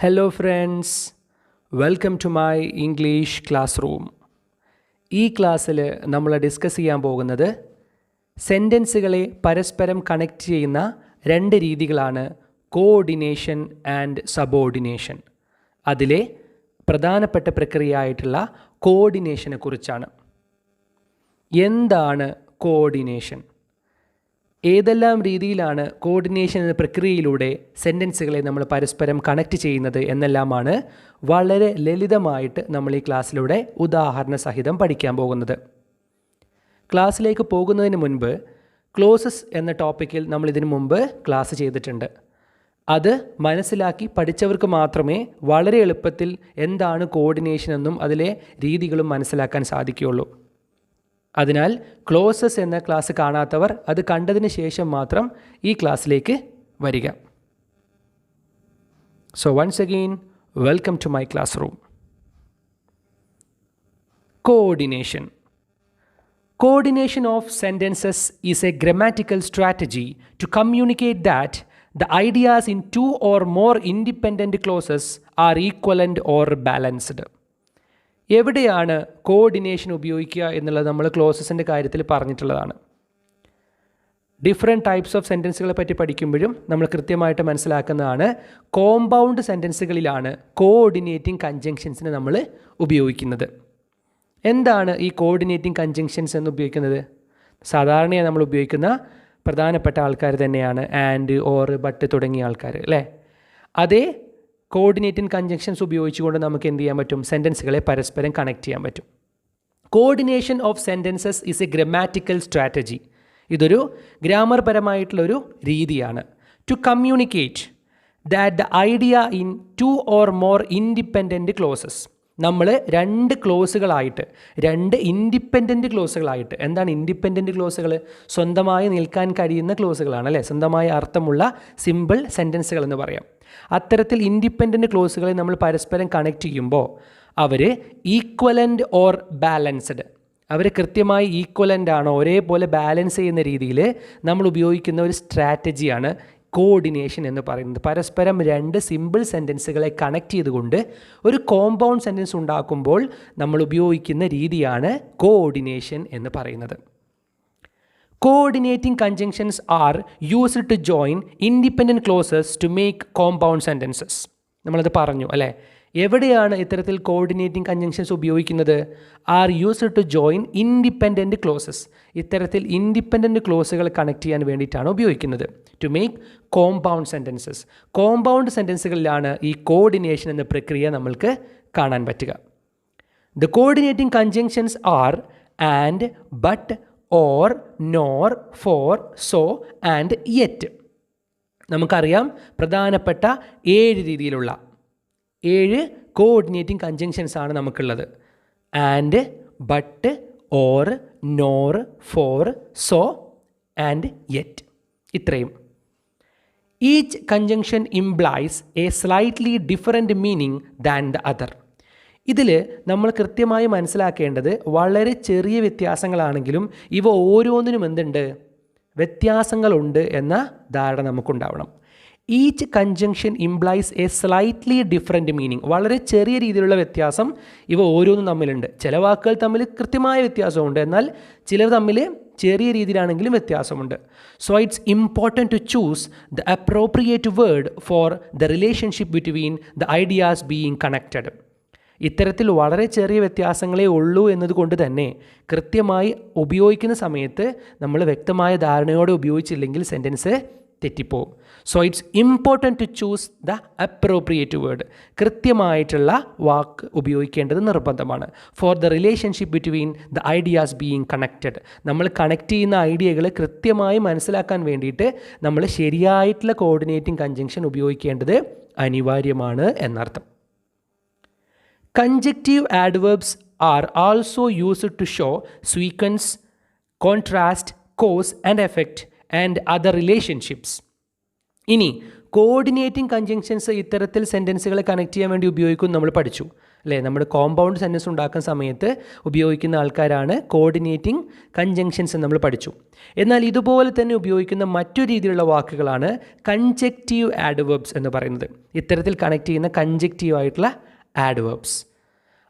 Hello friends, welcome to my English class room. ഈ ക്ലാസ്സിൽ നമ്മൾ ഡിസ്കസ് ചെയ്യാൻ പോകുന്നത് സെൻറ്റൻസുകളെ പരസ്പരം കണക്റ്റ് ചെയ്യുന്ന രണ്ട് രീതികളാണ് കോഓർഡിനേഷൻ ആൻഡ് സബോർഡിനേഷൻ. അതിലെ പ്രധാനപ്പെട്ട പ്രക്രിയയായിട്ടുള്ള കോഓർഡിനേഷനെ കുറിച്ചാണ്. എന്താണ് കോഓർഡിനേഷൻ? ഏതെല്ലാം രീതിയിലാണ് കോഓർഡിനേഷൻ എന്ന പ്രക്രിയയിലൂടെ സെൻറ്റൻസുകളെ നമ്മൾ പരസ്പരം കണക്റ്റ് ചെയ്യുന്നത് എന്നെല്ലാമാണ് വളരെ ലളിതമായിട്ട് നമ്മൾ ഈ ക്ലാസ്സിലൂടെ ഉദാഹരണ സഹിതം പഠിക്കാൻ പോകുന്നത്. ക്ലാസ്സിലേക്ക് പോകുന്നതിന് മുൻപ് ക്ലോസസ് എന്ന ടോപ്പിക്കിൽ നമ്മൾ ഇതിനു മുമ്പ് ക്ലാസ് ചെയ്തിട്ടുണ്ട്. അത് മനസ്സിലാക്കി പഠിച്ചവർക്ക് മാത്രമേ വളരെ എളുപ്പത്തിൽ എന്താണ് കോഓർഡിനേഷൻ എന്നും അതിലെ രീതികളും മനസ്സിലാക്കാൻ സാധിക്കുകയുള്ളൂ. അതിനാൽ ക്ലോസസ് എന്ന ക്ലാസ് കാണാത്തവർ അത് കണ്ടതിന് ശേഷം മാത്രം ഈ ക്ലാസ്സിലേക്ക് വരിക. So once again, welcome to my class room. Coordination. Coordination of sentences is a grammatical strategy to communicate that the ideas in two or more independent clauses are equivalent or balanced. എവിടെയാണ് coordination ഉപയോഗിക്കുക എന്നുള്ളത് നമ്മൾ ക്ലോസസിൻ്റെ കാര്യത്തിൽ പറഞ്ഞിട്ടുള്ളതാണ്. Different types of സെൻറ്റൻസുകളെ പറ്റി പഠിക്കുമ്പോഴും നമ്മൾ കൃത്യമായിട്ട് മനസ്സിലാക്കുന്നതാണ് compound സെൻറ്റൻസുകളിലാണ് coordinating കൺജങ്ഷൻസിനെ നമ്മൾ ഉപയോഗിക്കുന്നത്. എന്താണ് ഈ കോഓർഡിനേറ്റിംഗ് കൺജങ്ഷൻസ് എന്ന് ഉപയോഗിക്കുന്നത്? സാധാരണയായി നമ്മൾ ഉപയോഗിക്കുന്ന പ്രധാനപ്പെട്ട ആൾക്കാർ തന്നെയാണ് ആൻഡ്, ഓർ, ബട്ട് തുടങ്ങിയ ആൾക്കാർ, അല്ലേ? അതേ കോഓർഡിനേറ്റിംഗ് കൺജങ്ഷൻസ് ഉപയോഗിച്ചുകൊണ്ട് നമുക്ക് എന്ത് ചെയ്യാൻ പറ്റും? സെൻറ്റൻസുകളെ പരസ്പരം കണക്ട് ചെയ്യാൻ പറ്റും. Coordination of sentences is a grammatical strategy. ഇതൊരു ഗ്രാമർ പരമായിട്ടുള്ളൊരു രീതിയാണ്. To communicate that the idea in two or more independent clauses. നമ്മൾ രണ്ട് ക്ലോസുകളായിട്ട്, രണ്ട് ഇൻഡിപെൻഡൻറ്റ് ക്ലോസുകളായിട്ട്. എന്താണ് ഇൻഡിപെൻഡൻറ്റ് ക്ലോസുകൾ? സ്വന്തമായി നിൽക്കാൻ കഴിയുന്ന ക്ലോസുകളാണ്, അല്ലേ? സ്വന്തമായ അർത്ഥമുള്ള സിമ്പിൾ സെൻറ്റൻസുകൾ എന്ന് പറയാം. അത്തരത്തിൽ ഇൻഡിപെൻഡൻറ്റ് ക്ലോസുകളെ നമ്മൾ പരസ്പരം കണക്ട് ചെയ്യുമ്പോൾ അവർ ഈക്വലൻ്റ് ഓർ ബാലൻസ്ഡ്, അവർ കൃത്യമായി ഈക്വലൻ്റ് ആണോ, ഒരേപോലെ ബാലൻസ് ചെയ്യുന്ന രീതിയിൽ നമ്മൾ ഉപയോഗിക്കുന്ന ഒരു സ്ട്രാറ്റജിയാണ് കോഓർഡിനേഷൻ എന്ന് പറയുന്നത്. പരസ്പരം രണ്ട് സിമ്പിൾ സെൻറ്റൻസുകളെ കണക്ട് ചെയ്തുകൊണ്ട് ഒരു കോമ്പൗണ്ട് സെൻറ്റൻസ് ഉണ്ടാക്കുമ്പോൾ നമ്മൾ ഉപയോഗിക്കുന്ന രീതിയാണ് കോഓർഡിനേഷൻ എന്ന് പറയുന്നത്. Coordinating conjunctions are used to join independent clauses to make compound sentences. നമ്മളത് പറഞ്ഞു, അല്ലേ? എവിടെയാണ് ഇത്തരത്തിൽ കോഓർഡിനേറ്റിംഗ് കൺജങ്ഷൻസ് ഉപയോഗിക്കുന്നത്? Are used to join independent clauses. ഇത്തരത്തിൽ ഇൻഡിപെൻഡൻറ്റ് ക്ലോസുകൾ കണക്ട് ചെയ്യാൻ വേണ്ടിയിട്ടാണ് ഉപയോഗിക്കുന്നത്. To make compound sentences. Compound സെൻറ്റൻസുകളിലാണ് ഈ കോഓർഡിനേഷൻ എന്ന പ്രക്രിയ നമ്മൾക്ക് കാണാൻ പറ്റുക. The coordinating conjunctions are and, but, or, nor, for, so and yet. നമുക്കറിയാം പ്രധാനപ്പെട്ട 7 രീതിയിലുള്ള 7 കോഓർഡിനേറ്റിംഗ് കൺജങ്ഷൻസ് ആണ് നമുക്കുള്ളത്. And, but, or, nor, for, so and yet. ഇത്രയും. Each conjunction implies a slightly different meaning than the other. ഇതിൽ നമ്മൾ കൃത്യമായി മനസ്സിലാക്കേണ്ടത് വളരെ ചെറിയ വ്യത്യാസങ്ങളാണെങ്കിലും ഇവ ഓരോന്നിനും എന്തുണ്ട്? വ്യത്യാസങ്ങളുണ്ട് എന്ന ധാരണ നമുക്കുണ്ടാവണം. Each conjunction implies a slightly different meaning. വളരെ ചെറിയ രീതിയിലുള്ള വ്യത്യാസം ഇവ ഓരോന്നും തമ്മിലുണ്ട്. ചില വാക്കുകൾ തമ്മിൽ കൃത്യമായ വ്യത്യാസമുണ്ട്, എന്നാൽ ചിലർ തമ്മിൽ ചെറിയ രീതിയിലാണെങ്കിലും വ്യത്യാസമുണ്ട്. So it's important to choose the appropriate word for the relationship between the ideas being connected. ഇത്തരത്തിൽ വളരെ ചെറിയ വ്യത്യാസങ്ങളേ ഉള്ളൂ എന്നതുകൊണ്ട് തന്നെ കൃത്യമായി ഉപയോഗിക്കുന്ന സമയത്ത് നമ്മൾ വ്യക്തമായ ധാരണയോടെ ഉപയോഗിച്ചില്ലെങ്കിൽ സെൻറ്റൻസ് തെറ്റിപ്പോവും. So it's important to choose the appropriate word. കൃത്യമായിട്ടുള്ള വാക്ക് ഉപയോഗിക്കേണ്ടത് നിർബന്ധമാണ്. For the relationship between the ideas being connected. നമ്മൾ കണക്ട് ചെയ്യുന്ന ഐഡിയകൾ കൃത്യമായി മനസ്സിലാക്കാൻ വേണ്ടിയിട്ട് നമ്മൾ ശരിയായിട്ടുള്ള കോഓർഡിനേറ്റിംഗ് കൺജങ്ഷൻ ഉപയോഗിക്കേണ്ടത് അനിവാര്യമാണ് എന്നർത്ഥം. Conjunctive adverbs are also used to show sequence, contrast, cause and effect and other relationships. ഇനി കോർഡിനേറ്റിംഗ് കൺജങ്ഷൻസ് ഇത്തരത്തിൽ സെൻറ്റൻസുകളെ കണക്ട് ചെയ്യാൻ വേണ്ടി ഉപയോഗിക്കും നമ്മൾ പഠിച്ചു അല്ലേ. നമ്മുടെ കോമ്പൗണ്ട് സെൻറ്റൻസ് ഉണ്ടാക്കുന്ന സമയത്ത് ഉപയോഗിക്കുന്ന ആൾക്കാരാണ് കോർഡിനേറ്റിംഗ് കൺജങ്ഷൻസ് എന്ന് നമ്മൾ പഠിച്ചു. എന്നാൽ ഇതുപോലെ തന്നെ ഉപയോഗിക്കുന്ന മറ്റു രീതിയിലുള്ള വാക്കുകളാണ് കൺജക്റ്റീവ് ആഡ്വേർബ്സ് എന്ന് പറയുന്നത്. ഇത്തരത്തിൽ കണക്ട് ചെയ്യുന്ന കൺജക്റ്റീവ് ആയിട്ടുള്ള adverbs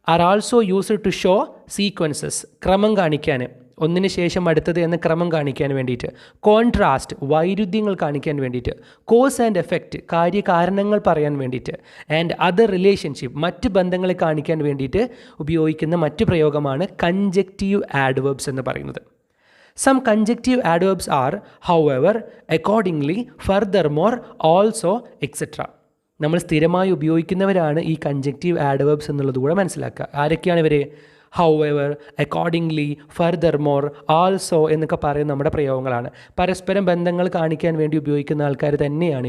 are also used to show sequences, ക്രമം കാണിക്കാൻ, ഒന്നിന് ശേഷം അടുത്തത് എന്ന ക്രമം കാണിക്കാൻ വേണ്ടിയിട്ട്. കോൺട്രാസ്റ്റ്, വൈരുദ്ധ്യങ്ങൾ കാണിക്കാൻ വേണ്ടിയിട്ട്. കോസ് ആൻഡ് എഫക്റ്റ്, കാര്യകാരണങ്ങൾ പറയാൻ വേണ്ടിയിട്ട്. ആൻഡ് അതർ റിലേഷൻഷിപ്പ്, മറ്റ് ബന്ധങ്ങളെ കാണിക്കാൻ വേണ്ടിയിട്ട് ഉപയോഗിക്കുന്ന മറ്റ് പ്രയോഗമാണ് കൺജക്റ്റീവ് ആഡ്വേർബ്സ് എന്ന് പറയുന്നത്. Some conjunctive adverbs are however, accordingly, furthermore, also, etcetera. നമ്മൾ സ്ഥിരമായി ഉപയോഗിക്കുന്നവരാണ് ഈ കൺജക്റ്റീവ് ആഡ്വേർബ്സ് എന്നുള്ളത് കൂടെ മനസ്സിലാക്കുക. ആരൊക്കെയാണ് ഇവർ? ഹൗഎവർ, അക്കോർഡിംഗ്ലി, ഫർദർമോർ, ആൾസോ എന്നൊക്കെ പറയുന്ന നമ്മുടെ പ്രയോഗങ്ങളാണ്. പരസ്പരം ബന്ധങ്ങൾ കാണിക്കാൻ വേണ്ടി ഉപയോഗിക്കുന്ന ആൾക്കാർ തന്നെയാണ്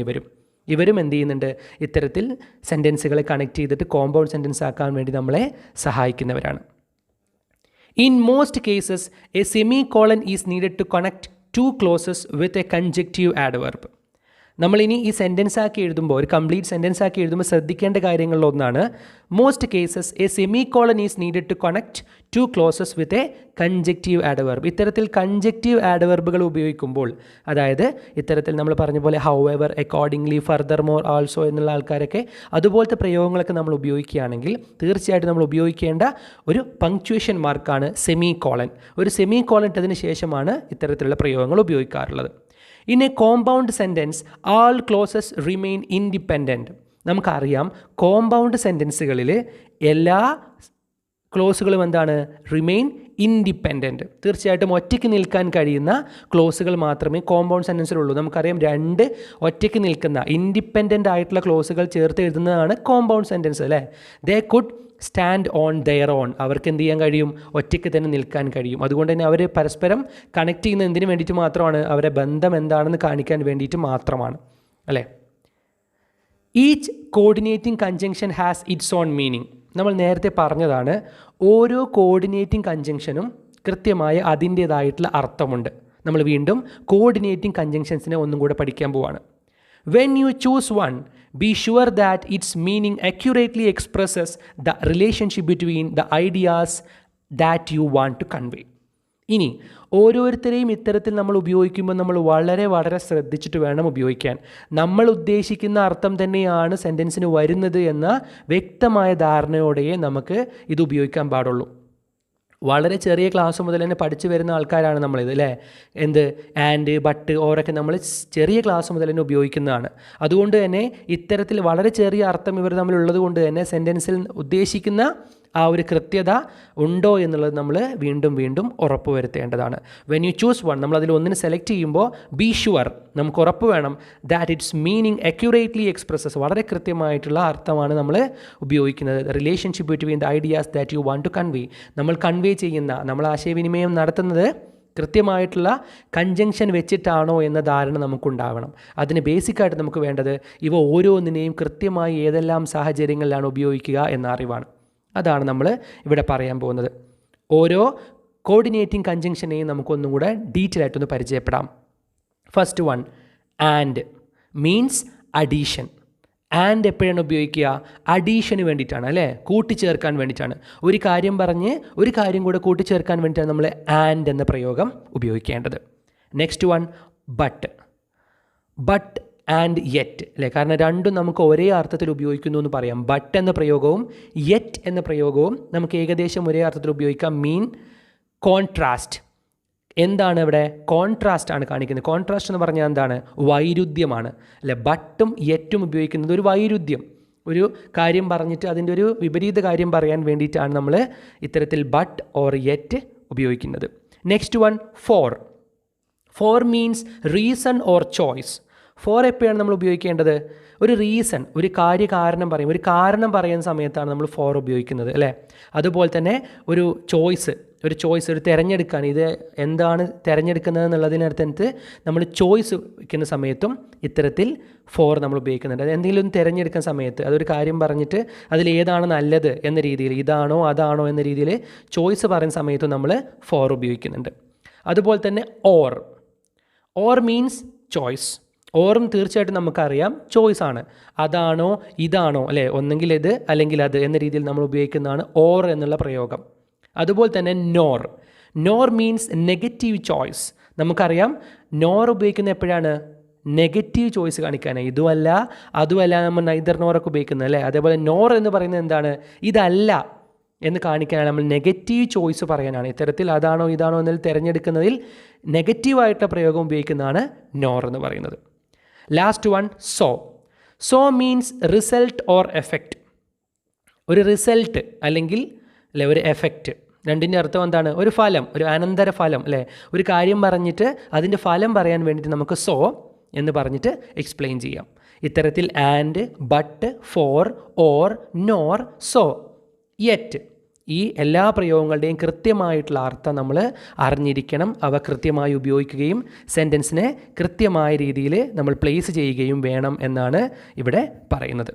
ഇവരും എന്ത് ചെയ്യുന്നുണ്ട്? ഇത്തരത്തിൽ സെൻറ്റൻസുകളെ കണക്ട് ചെയ്തിട്ട് കോമ്പൗണ്ട് സെൻറ്റൻസ് ആക്കാൻ വേണ്ടി നമ്മളെ സഹായിക്കുന്നവരാണ്. In most cases a semicolon is needed to connect two clauses with a conjunctive adverb. നമ്മളിനി ഈ സെൻറ്റൻസ് ആക്കി എഴുതുമ്പോൾ, ഒരു കംപ്ലീറ്റ് സെൻറ്റൻസ് ആക്കി എഴുതുമ്പോൾ ശ്രദ്ധിക്കേണ്ട കാര്യങ്ങളിലൊന്നാണ് most cases a semicolon is needed to connect two clauses with a conjunctive adverb. ഇത്തരത്തിൽ കൺജക്റ്റീവ് ആഡ്വേർബുകൾ ഉപയോഗിക്കുമ്പോൾ, അതായത് ഇത്തരത്തിൽ നമ്മൾ പറഞ്ഞ പോലെ ഹൗഎവർ, അക്കോർഡിംഗ്ലി, ഫർദർമോർ, ആൾസോ എന്നുള്ള ആൾക്കാരൊക്കെ അതുപോലത്തെ പ്രയോഗങ്ങളൊക്കെ നമ്മൾ ഉപയോഗിക്കുകയാണെങ്കിൽ തീർച്ചയായിട്ടും നമ്മൾ ഉപയോഗിക്കേണ്ട ഒരു പങ്ക്ച്വേഷൻ മാർക്കാണ് സെമികോളൻ. ഒരു സെമികോളൻ ഇട്ടതിന് ശേഷമാണ് ഇത്തരത്തിലുള്ള പ്രയോഗങ്ങൾ ഉപയോഗിക്കാറുള്ളത്. In a compound sentence all clauses remain independent. നമുക്കറിയാം കോമ്പൗണ്ട് സെൻറ്റൻസുകളിൽ എല്ലാ ക്ലോസുകളും എന്താണ്? Remain independent. തീർച്ചയായിട്ടും ഒറ്റയ്ക്ക് നിൽക്കാൻ കഴിയുന്ന ക്ലോസുകൾ മാത്രമേ കോമ്പൗണ്ട് സെൻറ്റൻസിലുള്ളൂ. നമുക്കറിയാം 2 ഒറ്റയ്ക്ക് നിൽക്കുന്ന ഇൻഡിപെൻഡൻ്റ് ആയിട്ടുള്ള ക്ലോസുകൾ ചേർത്ത് എഴുതുന്നതാണ് കോമ്പൗണ്ട് സെൻറ്റൻസ് അല്ലേ. They could stand on their own. അവർക്ക് എന്ത് ചെയ്യാൻ കഴിയും? ഒറ്റയ്ക്ക് തന്നെ നിൽക്കാൻ കഴിയും. അതുകൊണ്ട് തന്നെ അവർ പരസ്പരം കണക്ട് ചെയ്യുന്ന എന്തിനു വേണ്ടിയിട്ട് മാത്രമാണ്? അവരെ ബന്ധം എന്താണെന്ന് കാണിക്കാൻ വേണ്ടിയിട്ട് മാത്രമാണ് അല്ലേ. Each coordinating conjunction has it's on meaning. നമ്മൾ നേരത്തെ പറഞ്ഞതാണ്, ഓരോ കോർഡിനേറ്റിംഗ് കൺജങ്ഷനും കൃത്യമായ അതിൻ്റേതായിട്ടുള്ള അർത്ഥമുണ്ട്. നമ്മൾ വീണ്ടും കോർഡിനേറ്റിംഗ് കൺജങ്ഷൻസിനെ ഒന്നും കൂടെ പഠിക്കാൻ പോവാണ്. When you choose one, be sure that its meaning accurately expresses the relationship between the ideas that you want to convey. ഇനി ഓരോരുത്തരെയും ഇത്തരത്തിൽ നമ്മൾ ഉപയോഗിക്കുമ്പോൾ നമ്മൾ വളരെ വളരെ ശ്രദ്ധിച്ചിട്ട് വേണം ഉപയോഗിക്കാൻ. നമ്മൾ ഉദ്ദേശിക്കുന്ന അർത്ഥം തന്നെയാണ് സെൻറ്റൻസിന് വരുന്നത് എന്ന വ്യക്തമായ ധാരണയോടെയേ നമുക്ക് ഇത് ഉപയോഗിക്കാൻ പാടുള്ളൂ. വളരെ ചെറിയ ക്ലാസ് മുതൽ തന്നെ പഠിച്ചു വരുന്ന ആൾക്കാരാണ് നമ്മളിത് അല്ലേ. എന്ത് ആൻഡ്, ബട്ട്, ഓരൊക്കെ നമ്മൾ ചെറിയ ക്ലാസ് മുതൽ തന്നെ ഉപയോഗിക്കുന്നതാണ്. അതുകൊണ്ട് തന്നെ ഇത്തരത്തിൽ വളരെ ചെറിയ അർത്ഥം ഇവർ തമ്മിലുള്ളത് കൊണ്ട് തന്നെ സെൻറ്റൻസിൽ ഉദ്ദേശിക്കുന്ന ആ ഒരു കൃത്യത ഉണ്ടോ എന്നുള്ളത് നമ്മൾ വീണ്ടും വീണ്ടും ഉറപ്പ് വരുത്തേണ്ടതാണ്. വെൻ യു ചൂസ് വൺ, നമ്മൾ അതിൽ ഒന്നിന് സെലക്ട് ചെയ്യുമ്പോൾ ബി ഷുവർ, നമുക്ക് ഉറപ്പ് വേണം that its meaning accurately expresses, വളരെ കൃത്യമായിട്ടുള്ള അർത്ഥമാണ് നമ്മൾ ഉപയോഗിക്കുന്നത്. Relationship between the ideas that you want to convey, നമ്മൾ കൺവേ ചെയ്യുന്ന, നമ്മൾ ആശയവിനിമയം നടത്തുന്നത് കൃത്യമായിട്ടുള്ള കൺജങ്ഷൻ വെച്ചിട്ടാണോ എന്ന ധാരണ നമുക്കുണ്ടാവണം. അതിന് ബേസിക്കായിട്ട് നമുക്ക് വേണ്ടത് ഇവ ഓരോന്നിനെയും കൃത്യമായി ഏതെല്ലാം സാഹചര്യങ്ങളിലാണ് ഉപയോഗിക്കുക എന്ന അറിവാണ്. അതാണ് നമ്മൾ ഇവിടെ പറയാൻ പോകുന്നത്. ഓരോ കോർഡിനേറ്റിംഗ് കൺജങ്ഷനെയും നമുക്കൊന്നും കൂടെ ഡീറ്റെയിൽ ആയിട്ടൊന്ന് പരിചയപ്പെടാം. First one, and means addition. And എപ്പോഴാണ് ഉപയോഗിക്കുക? അഡീഷന് വേണ്ടിയിട്ടാണ് അല്ലേ, കൂട്ടിച്ചേർക്കാൻ വേണ്ടിയിട്ടാണ്. ഒരു കാര്യം പറഞ്ഞ് ഒരു കാര്യം കൂടെ കൂട്ടിച്ചേർക്കാൻ വേണ്ടിയിട്ടാണ് നമ്മൾ ആൻഡ് എന്ന പ്രയോഗം ഉപയോഗിക്കേണ്ടത്. Next one, but. But and yet അല്ലേ, കാരണം രണ്ടും നമുക്ക് ഒരേ അർത്ഥത്തിൽ ഉപയോഗിക്കുന്നു എന്ന് പറയാം. ബട്ട് എന്ന പ്രയോഗവും യെറ്റ് എന്ന പ്രയോഗവും നമുക്ക് ഏകദേശം ഒരേ അർത്ഥത്തിൽ ഉപയോഗിക്കാം. മീൻ കോൺട്രാസ്റ്റ്. എന്താണ് ഇവിടെ? കോൺട്രാസ്റ്റ് ആണ് കാണിക്കുന്നത്. കോൺട്രാസ്റ്റ് എന്ന് പറഞ്ഞാൽ എന്താണ്? വൈരുദ്ധ്യമാണ് അല്ലേ. ബട്ടും യെറ്റും ഉപയോഗിക്കുന്നത് ഒരു വൈരുദ്ധ്യം, ഒരു കാര്യം പറഞ്ഞിട്ട് അതിൻ്റെ ഒരു വിപരീത കാര്യം പറയാൻ വേണ്ടിയിട്ടാണ് നമ്മൾ ഇത്തരത്തിൽ ബട്ട് ഓർ യെറ്റ് ഉപയോഗിക്കുന്നത്. Next one, for. For means reason or choice. For എപ്പോഴാണ് നമ്മൾ ഉപയോഗിക്കേണ്ടത്? ഒരു റീസൺ, ഒരു കാര്യകാരണം പറയും, ഒരു കാരണം പറയുന്ന സമയത്താണ് നമ്മൾ ഫോർ ഉപയോഗിക്കുന്നത് അല്ലേ. അതുപോലെ തന്നെ ഒരു ചോയ്സ്, ഒരു തിരഞ്ഞെടുക്കാൻ, ഇത് എന്താണ് തിരഞ്ഞെടുക്കുന്നത് എന്നുള്ളതിനടുത്ത് നമ്മൾ ചോയ്സ് വയ്ക്കുന്ന സമയത്തും ഇത്തരത്തിൽ ഫോർ നമ്മൾ ഉപയോഗിക്കുന്നുണ്ട്. അത് എന്തെങ്കിലും തിരഞ്ഞെടുക്കുന്ന സമയത്ത് അതൊരു കാര്യം പറഞ്ഞിട്ട് അതിലേതാണ് നല്ലത് എന്ന രീതിയിൽ, ഇതാണോ അതാണോ എന്ന രീതിയിൽ ചോയ്സ് പറയുന്ന സമയത്തും നമ്മൾ ഫോർ ഉപയോഗിക്കുന്നുണ്ട്. അതുപോലെ തന്നെ ഓർ. Or means choice. ഓറും തീർച്ചയായിട്ടും നമുക്കറിയാം ചോയ്സ് ആണ്. അതാണോ ഇതാണോ അല്ലേ, ഒന്നെങ്കിൽ ഇത് അല്ലെങ്കിൽ അത് എന്ന രീതിയിൽ നമ്മൾ ഉപയോഗിക്കുന്നതാണ് ഓർ എന്നുള്ള പ്രയോഗം. അതുപോലെ തന്നെ നോർ മീൻസ് നെഗറ്റീവ് ചോയ്സ്. നമുക്കറിയാം നോർ ഉപയോഗിക്കുന്നത് എപ്പോഴാണ്, നെഗറ്റീവ് ചോയ്സ് കാണിക്കാനാണ്. ഇതുമല്ല അതുമല്ല നമ്മൾ നൈദർ നോറൊക്കെ ഉപയോഗിക്കുന്നത് അല്ലേ. അതേപോലെ നോർ എന്ന് പറയുന്നത് എന്താണ്, ഇതല്ല എന്ന് കാണിക്കാനാണ്, നമ്മൾ നെഗറ്റീവ് ചോയ്സ് പറയാനാണ്. ഇത്തരത്തിൽ അതാണോ ഇതാണോ എന്നതിൽ തിരഞ്ഞെടുക്കുന്നതിൽ നെഗറ്റീവായിട്ടുള്ള പ്രയോഗം ഉപയോഗിക്കുന്നതാണ് നോർ എന്ന് പറയുന്നത്. Last one so means result or effect. ഒരു റിസൾട്ട് അല്ലെങ്കിൽ അല്ലെ ഒരു എഫക്റ്റ്, രണ്ടിൻ്റെ അർത്ഥം എന്താണ്, ഒരു ഫലം, ഒരു അനന്തര ഫലം അല്ലേ. ഒരു കാര്യം പറഞ്ഞിട്ട് അതിൻ്റെ ഫലം പറയാൻ വേണ്ടിയിട്ട് നമുക്ക് സോ എന്ന് പറഞ്ഞിട്ട് എക്സ്പ്ലെയിൻ ചെയ്യാം. ഇത്തരത്തിൽ and, but, for, or, nor, so, yet, ഈ എല്ലാ പ്രയോഗങ്ങളുടെയും കൃത്യമായിട്ടുള്ള അർത്ഥം നമ്മൾ അറിഞ്ഞിരിക്കണം. അവ കൃത്യമായി ഉപയോഗിക്കുകയും സെൻറ്റൻസിനെ കൃത്യമായ രീതിയിൽ നമ്മൾ പ്ലേസ് ചെയ്യുകയും വേണം എന്നാണ് ഇവിടെ പറയുന്നത്.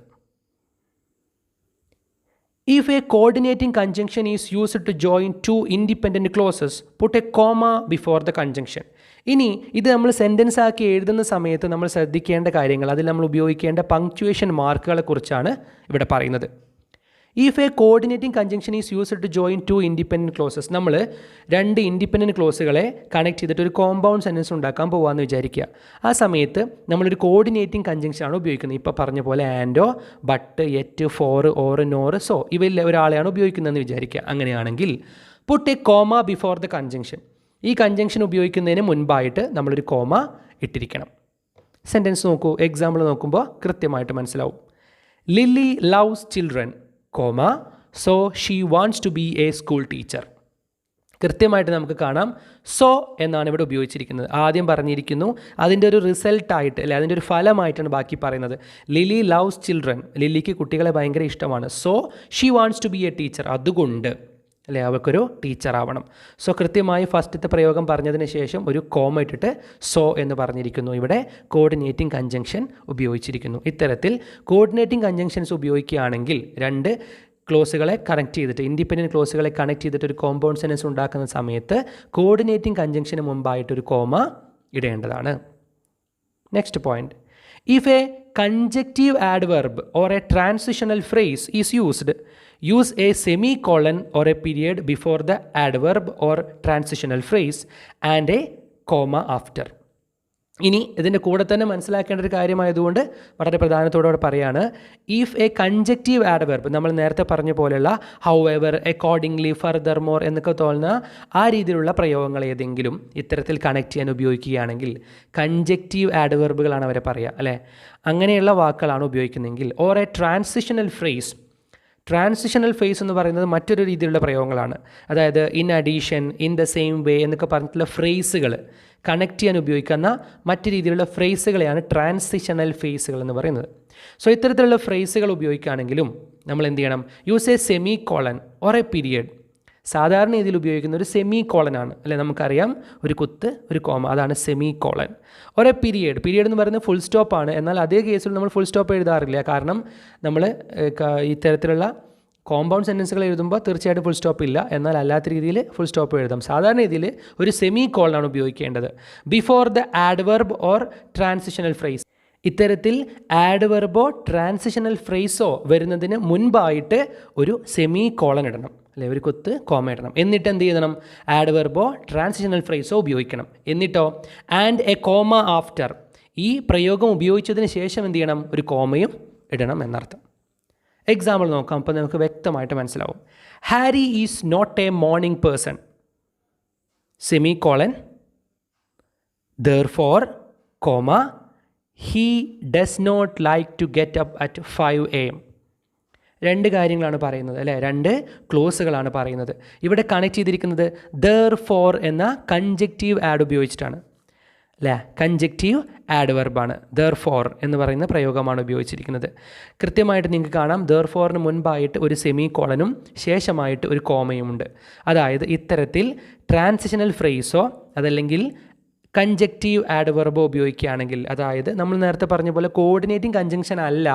If a coordinating conjunction is used to join two independent clauses, put a comma before the conjunction. ഇനി ഇത് നമ്മൾ സെൻറ്റൻസ് ആക്കി എഴുതുന്ന സമയത്ത് നമ്മൾ ശ്രദ്ധിക്കേണ്ട കാര്യങ്ങൾ, അതിൽ നമ്മൾ ഉപയോഗിക്കേണ്ട പങ്ക്ച്വേഷൻ മാർക്കുകളെ കുറിച്ചാണ് ഇവിടെ പറയുന്നത്. If a coordinating conjunction is used to join two independent clauses, നമ്മൾ രണ്ട് ഇൻഡിപെൻഡൻറ്റ് ക്ലോസുകളെ കണക്ട് ചെയ്തിട്ട് ഒരു കോമ്പൗണ്ട് സെൻറ്റൻസ് ഉണ്ടാക്കാൻ പോകാമെന്ന് വിചാരിക്കുക. ആ സമയത്ത് നമ്മളൊരു കോർഡിനേറ്റിംഗ് കൺജങ്ഷനാണ് ഉപയോഗിക്കുന്നത്. ഇപ്പോൾ പറഞ്ഞ പോലെ ആൻഡോ, but, yet, for, or, nor, so ഇവയിൽ ഒരാളെയാണ് ഉപയോഗിക്കുന്നതെന്ന് വിചാരിക്കുക. അങ്ങനെയാണെങ്കിൽ put a comma before the conjunction. ഈ കൺജങ്ഷൻ ഉപയോഗിക്കുന്നതിന് മുൻപായിട്ട് നമ്മളൊരു കോമ ഇട്ടിരിക്കണം. സെൻറ്റൻസ് നോക്കൂ, എക്സാമ്പിൾ നോക്കുമ്പോൾ കൃത്യമായിട്ട് മനസ്സിലാവും. Lily loves children, comma, so she wants to be a school teacher. കൃത്യമായിട്ട് നമുക്ക് കാണാം സോ എന്നാണ് ഇവിടെ ഉപയോഗിച്ചിരിക്കുന്നത്. ആദ്യം പറഞ്ഞിരിക്കുന്നു അതിൻ്റെ ഒരു റിസൾട്ടായിട്ട് അല്ലെ, അതിൻ്റെ ഒരു ഫലമായിട്ടാണ് ബാക്കി പറയുന്നത്. ലിലി ലവ്സ് ചിൽഡ്രൻ, ലില്ലിക്ക് കുട്ടികളെ ഭയങ്കര ഇഷ്ടമാണ്. So she wants to be a teacher, അതുകൊണ്ട് അല്ലേ അവൾക്കൊരു ടീച്ചർ ആവണം. സോ കൃത്യമായി ഫസ്റ്റത്തെ പ്രയോഗം പറഞ്ഞതിന് ശേഷം ഒരു കോമ ഇട്ടിട്ട് സോ എന്ന് പറഞ്ഞിരിക്കുന്നു. ഇവിടെ കോർഡിനേറ്റിംഗ് കൺജങ്ഷൻ ഉപയോഗിച്ചിരിക്കുന്നു. ഇത്തരത്തിൽ കോർഡിനേറ്റിംഗ് കൺജങ്ഷൻസ് ഉപയോഗിക്കുകയാണെങ്കിൽ രണ്ട് ക്ലോസുകളെ കണക്ട് ചെയ്തിട്ട്, ഇൻഡിപെൻഡൻറ്റ് ക്ലോസുകളെ കണക്ട് ചെയ്തിട്ട് ഒരു കോമ്പൗണ്ട് സെൻറ്റൻസ് ഉണ്ടാക്കുന്ന സമയത്ത് കോർഡിനേറ്റിംഗ് കൺജങ്ഷന് മുമ്പായിട്ടൊരു കോമ ഇടേണ്ടതാണ്. Next point, if a conjunctive adverb or a transitional phrase is used, use a semicolon or a period before the adverb or transitional phrase and a comma after. ഇനി ഇതിൻ്റെ കൂടെ തന്നെ മനസ്സിലാക്കേണ്ട ഒരു കാര്യമായതുകൊണ്ട് വളരെ പ്രധാനത്തോടെ പറയാണ്, ഇഫ് എ കൺജക്റ്റീവ് ആഡ്വർബ്, നമ്മൾ നേരത്തെ പറഞ്ഞ പോലെയുള്ള ഹൗഎവർ, അക്കോർഡിംഗ്ലി, ഫർദർ മോർ എന്നൊക്കെ തോന്നുന്ന ആ രീതിയിലുള്ള പ്രയോഗങ്ങൾ ഏതെങ്കിലും ഇത്തരത്തിൽ കണക്ട് ചെയ്യാൻ ഉപയോഗിക്കുകയാണെങ്കിൽ കൺജക്റ്റീവ് ആഡ്വർബുകളാണ് അവരെ പറയുക അല്ലേ. അങ്ങനെയുള്ള വാക്കുകളാണ് ഉപയോഗിക്കുന്നതെങ്കിൽ, or a transitional phrase. Transitional phrase എന്ന് പറയുന്നത് മറ്റൊരു രീതിയിലുള്ള പ്രയോഗങ്ങളാണ്. അതായത് in addition, in the same way എന്നൊക്കെ പറഞ്ഞിട്ടുള്ള ഫ്രേസുകൾ കണക്ട് ചെയ്യാൻ ഉപയോഗിക്കുന്ന മറ്റു രീതിയിലുള്ള ഫ്രേസുകളെയാണ് ട്രാൻസിഷണൽ ഫേസുകൾ എന്ന് പറയുന്നത്. സോ ഇത്തരത്തിലുള്ള ഫ്രേസുകൾ ഉപയോഗിക്കുകയാണെങ്കിലും നമ്മൾ എന്ത് ചെയ്യണം, use A semi colon or A period. സാധാരണ രീതിയിൽ ഉപയോഗിക്കുന്ന ഒരു സെമി കോളനാണ് അല്ലെ, നമുക്കറിയാം ഒരു കുത്ത് ഒരു കോമ, അതാണ് സെമി കോളൻ. ഒരേ പീരിയഡ് എന്ന് പറയുന്നത് ഫുൾ സ്റ്റോപ്പാണ്. എന്നാൽ അതേ കേസിൽ നമ്മൾ ഫുൾ സ്റ്റോപ്പ് എഴുതാറില്ല. കാരണം നമ്മൾ ഇത്തരത്തിലുള്ള കോമ്പൗണ്ട് സെൻറ്റൻസുകൾ എഴുതുമ്പോൾ തീർച്ചയായിട്ടും ഫുൾ സ്റ്റോപ്പ് ഇല്ല. എന്നാൽ അല്ലാത്ത രീതിയിൽ ഫുൾ സ്റ്റോപ്പ് എഴുതാം. സാധാരണ രീതിയിൽ ഒരു സെമി കോളനാണ് ഉപയോഗിക്കേണ്ടത് before the adverb or transitional phrase. ഇത്തരത്തിൽ ആഡ്വർബോ ട്രാൻസിഷണൽ ഫ്രേസോ വരുന്നതിന് മുൻപായിട്ട് ഒരു സെമി കോളൻ ഇടണം അല്ലെ, ഒരു കുത്ത് കോമ ഇടണം. എന്നിട്ട് എന്ത് ചെയ്യണം, ആഡ്വർബോ ട്രാൻസിഷണൽ ഫ്രേസോ ഉപയോഗിക്കണം. എന്നിട്ടോ ആൻഡ് എ കോമ ആഫ്റ്റർ, ഈ പ്രയോഗം ഉപയോഗിച്ചതിന് ശേഷം എന്ത് ചെയ്യണം, ഒരു കോമയും ഇടണം എന്നർത്ഥം. എക്സാമ്പിൾ നോക്കാം, അപ്പോൾ നമുക്ക് വ്യക്തമായിട്ട് മനസ്സിലാവും. Harry is not a morning person, semicolon, therefore comma, he does not like to get up at 5 AM. രണ്ട് കാര്യങ്ങളാണ് പറയുന്നത് അല്ലേ, രണ്ട് ക്ലോസുകളാണ് പറയുന്നത്. ഇവിടെ കണക്ട് ചെയ്തിരിക്കുന്നത് ദെർഫോർ എന്ന കൺജക്റ്റീവ് ആഡ് ഉപയോഗിച്ചിട്ടാണ് അല്ലേ, കൺജക്റ്റീവ് ആഡ്വർബാണ്. ദെർഫോർ എന്ന് പറയുന്ന പ്രയോഗമാണ് ഉപയോഗിച്ചിരിക്കുന്നത്. കൃത്യമായിട്ട് നിങ്ങൾക്ക് കാണാം ദെർഫോറിന് മുൻപായിട്ട് ഒരു സെമി കോളനും ശേഷമായിട്ട് ഒരു കോമയുമുണ്ട്. അതായത് ഇത്തരത്തിൽ ട്രാൻസിഷണൽ ഫ്രേസോ അതല്ലെങ്കിൽ കൺജക്റ്റീവ് ആഡ്വർബോ ഉപയോഗിക്കുകയാണെങ്കിൽ, അതായത് നമ്മൾ നേരത്തെ പറഞ്ഞ പോലെ കോർഡിനേറ്റിംഗ് കൺജങ്ഷൻ അല്ല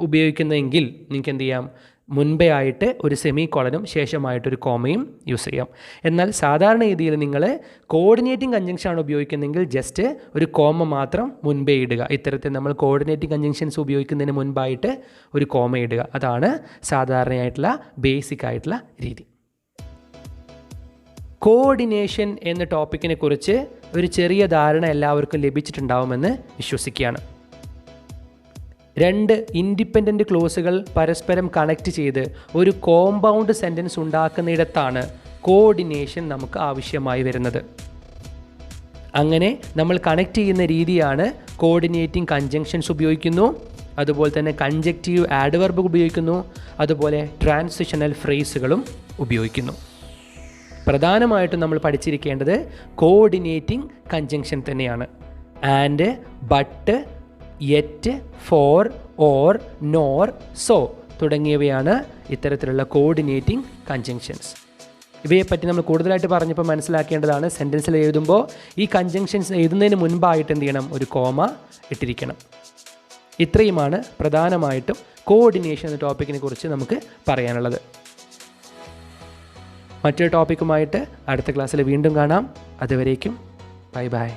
ഉപയോഗിക്കുന്നതെങ്കിൽ നിങ്ങൾക്ക് എന്ത് ചെയ്യാം, മുൻപേ ആയിട്ട് ഒരു സെമി കോളനും ശേഷമായിട്ടൊരു കോമയും യൂസ് ചെയ്യാം. എന്നാൽ സാധാരണ രീതിയിൽ നിങ്ങൾ കോർഡിനേറ്റിംഗ് കൺജങ്ഷൻ ആണ് ഉപയോഗിക്കുന്നതെങ്കിൽ ജസ്റ്റ് ഒരു കോമ മാത്രം മുൻപേ ഇടുക. ഇത്തരത്തിൽ നമ്മൾ കോർഡിനേറ്റിംഗ് കൺജങ്ഷൻസ് ഉപയോഗിക്കുന്നതിന് മുൻപായിട്ട് ഒരു കോമ ഇടുക. അതാണ് സാധാരണയായിട്ടുള്ള ബേസിക് ആയിട്ടുള്ള രീതി. കോർഡിനേഷൻ എന്ന ടോപ്പിക്കിനെ കുറിച്ച് ഒരു ചെറിയ ധാരണ എല്ലാവർക്കും ലഭിച്ചിട്ടുണ്ടാവുമെന്ന് വിശ്വസിക്കുകയാണ്. രണ്ട് ഇൻഡിപെൻഡൻറ്റ് ക്ലോസുകൾ പരസ്പരം കണക്റ്റ് ചെയ്ത് ഒരു കോമ്പൗണ്ട് സെൻറ്റൻസ് ഉണ്ടാക്കുന്നിടത്താണ് കോർഡിനേഷൻ നമുക്ക് ആവശ്യമായി വരുന്നത്. അങ്ങനെ നമ്മൾ കണക്റ്റ് ചെയ്യുന്ന രീതിയാണ് കോർഡിനേറ്റിംഗ് കൺജങ്ഷൻസ് ഉപയോഗിക്കുന്നു, അതുപോലെ തന്നെ കൺജക്റ്റീവ് ആഡ്വർബ് ഉപയോഗിക്കുന്നു, അതുപോലെ ട്രാൻസിഷണൽ ഫ്രേസുകളും ഉപയോഗിക്കുന്നു. പ്രധാനമായിട്ടും നമ്മൾ പഠിച്ചിരിക്കേണ്ടത് കോർഡിനേറ്റിംഗ് കൺജങ്ഷൻ തന്നെയാണ്. And, but, yet, for, or, nor, so തുടങ്ങിയവയാണ് ഇത്തരത്തിലുള്ള കോർഡിനേറ്റിംഗ് കൺജങ്ഷൻസ്. ഇവയെപ്പറ്റി നമ്മൾ കൂടുതലായിട്ട് പറഞ്ഞപ്പോൾ മനസ്സിലാക്കേണ്ടതാണ്, സെൻറ്റൻസിൽ എഴുതുമ്പോൾ ഈ കൺജങ്ഷൻസ് എഴുതുന്നതിന് മുൻപായിട്ട് എന്ത് ചെയ്യണം, ഒരു കോമ ഇട്ടിരിക്കണം. ഇത്രയുമാണ് പ്രധാനമായിട്ടും കോർഡിനേഷൻ എന്ന ടോപ്പിക്കിനെ കുറിച്ച് നമുക്ക് പറയാനുള്ളത്. മറ്റൊരു ടോപ്പിക്കുമായിട്ട് അടുത്ത ക്ലാസ്സിൽ വീണ്ടും കാണാം. അതുവരേക്കും ബൈ ബൈ.